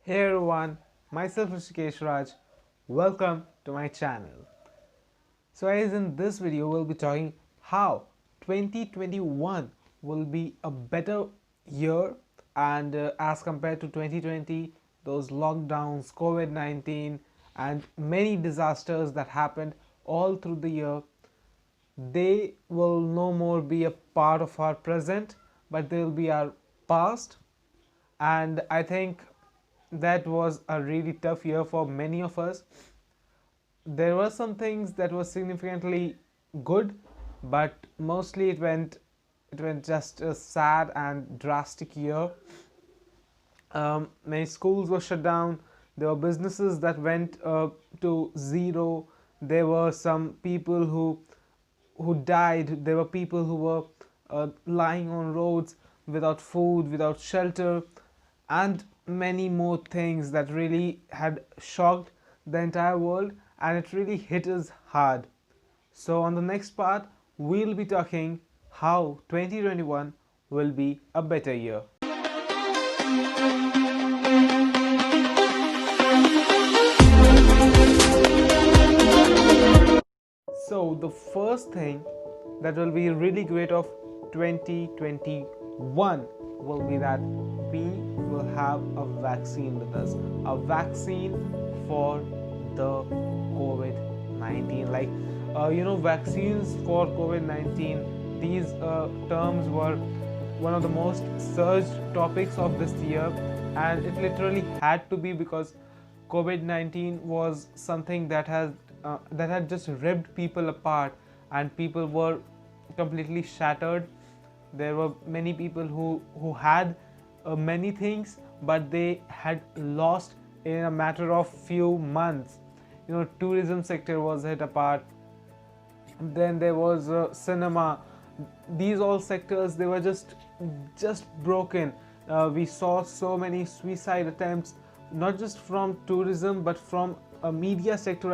Hey everyone, myself Hrishikesh Raj. Welcome to my channel. So guys, in this video we'll be talking how 2021 will be a better year and as compared to 2020, those lockdowns, COVID-19 and many disasters that happened all through the year, they will no more be a part of our present, but they will be our past. And I think that was a really tough year for many of us. There were some things that were significantly good, but mostly it went just a sad and drastic year. Many schools were shut down. There were businesses that went to zero. There were some people who died. There were people who were lying on roads without food, without shelter, and many more things that really had shocked the entire world, and it really hit us hard. So on the next part, we'll be talking how 2021 will be a better year. So the first thing that will be really great of 2021 will be that we will have a vaccine with us, a vaccine for the COVID-19. Vaccines for COVID-19, these terms were one of the most searched topics of this year, and it literally had to be because COVID-19 was something that had just ripped people apart, and people were completely shattered. There were many people who had many things, but they had lost in a matter of few months. Tourism sector was hit apart. Then there was cinema. These all sectors, they were just broken. We saw so many suicide attempts, not just from tourism but from a media sector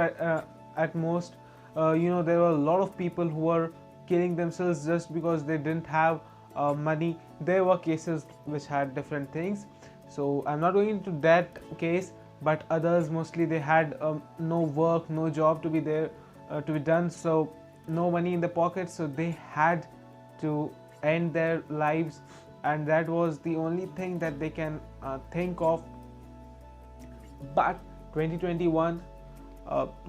at most. There were a lot of people who were killing themselves just because they didn't have money. There were cases which had different things, so I'm not going into that case, but others, mostly they had no work, no job to be there, to be done, so no money in the pocket, so they had to end their lives, and that was the only thing that they can think of. But 2021,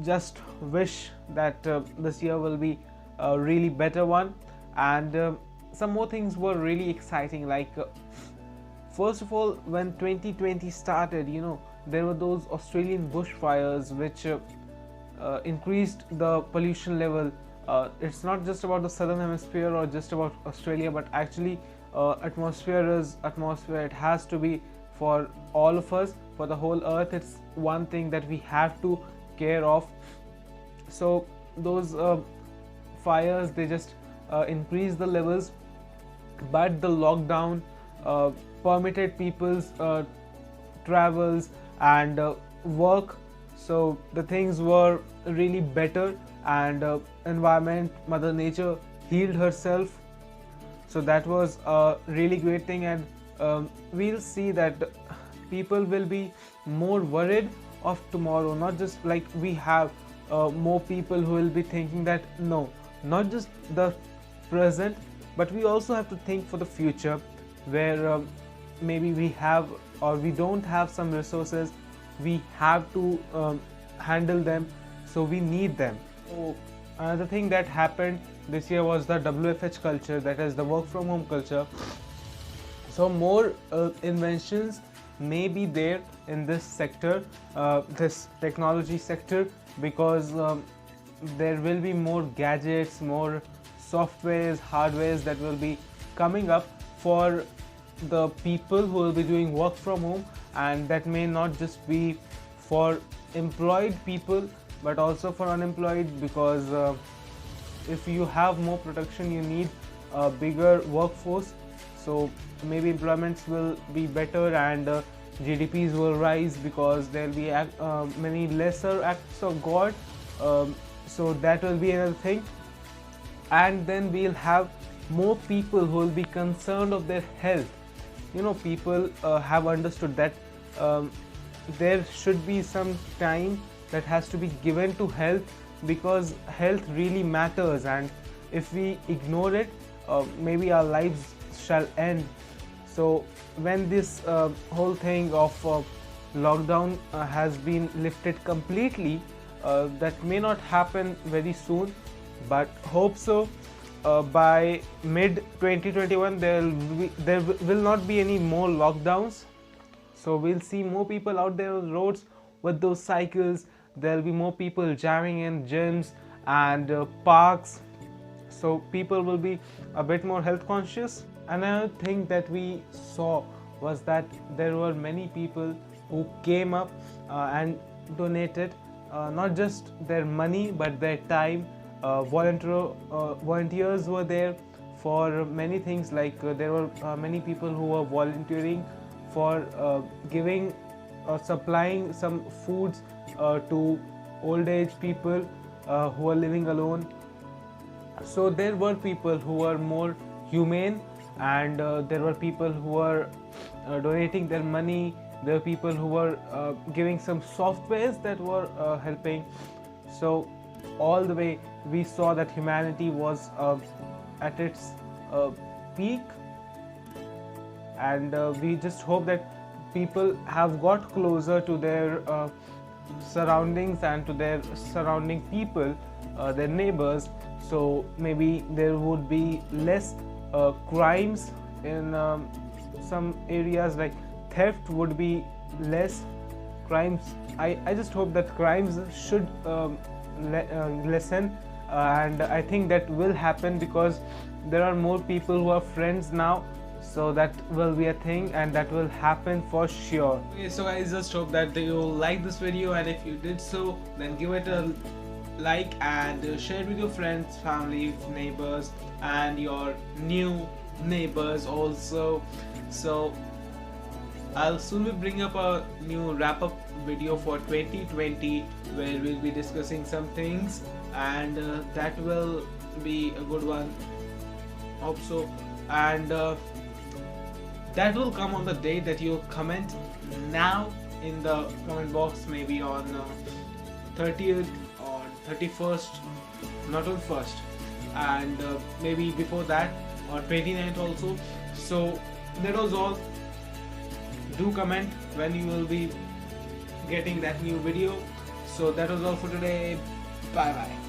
just wish that this year will be a really better one. And some more things were really exciting, first of all, when 2020 started, there were those Australian bushfires which increased the pollution level. It's not just about the southern hemisphere or just about Australia, but actually atmosphere is atmosphere. It has to be for all of us, for the whole earth. It's one thing that we have to care of. So those fires, they just increase the levels, but the lockdown permitted people's travels and work, so the things were really better, and environment, mother nature healed herself, so that was a really great thing. And we'll see that people will be more worried of tomorrow, not just like we have more people who will be thinking that no, not just the present, but we also have to think for the future, where maybe we have or we don't have some resources. We have to handle them, so we need them. So another thing that happened this year was the WFH culture, that is the work from home culture. So more inventions may be there in this sector, this technology sector, because there will be more gadgets, more softwares, hardwares that will be coming up for the people who will be doing work from home, and that may not just be for employed people but also for unemployed, because if you have more production, you need a bigger workforce, so maybe employments will be better, and GDPs will rise because there will be many lesser acts of God, so that will be another thing. And then we'll have more people who will be concerned of their health. People have understood that there should be some time that has to be given to health, because health really matters, and if we ignore it, maybe our lives shall end. So when this whole thing of lockdown has been lifted completely, that may not happen very soon, but hope so. By mid 2021 there will not be any more lockdowns, so we'll see more people out there on the roads with those cycles. There'll be more people jamming in gyms and parks, so people will be a bit more health conscious. Another thing that we saw was that there were many people who came up and donated not just their money but their time. Volunteers were there for many things, like there were many people who were volunteering for giving or supplying some foods to old age people who are living alone. So there were people who were more humane, and there were people who were donating their money. There were people who were giving some softwares that were helping. So all the way we saw that humanity was at its peak, and we just hope that people have got closer to their surroundings and to their surrounding people, their neighbors. So maybe there would be less crimes in some areas, like theft would be less. Crimes, I just hope that crimes should lessen, and I think that will happen because there are more people who are friends now, so that will be a thing and that will happen for sure. Okay, so I just hope that you like this video, and if you did so, then give it a like and share it with your friends, family, neighbors, and your new neighbors also. So I'll soon be bringing up a new wrap-up video for 2020 where we'll be discussing some things, and that will be a good one. Hope so. And that will come on the day that you comment now in the comment box, maybe on 30th or 31st, not on 1st, and maybe before that or 29th also. So that was all. Do comment when you will be getting that new video. So that was all for today. Bye bye.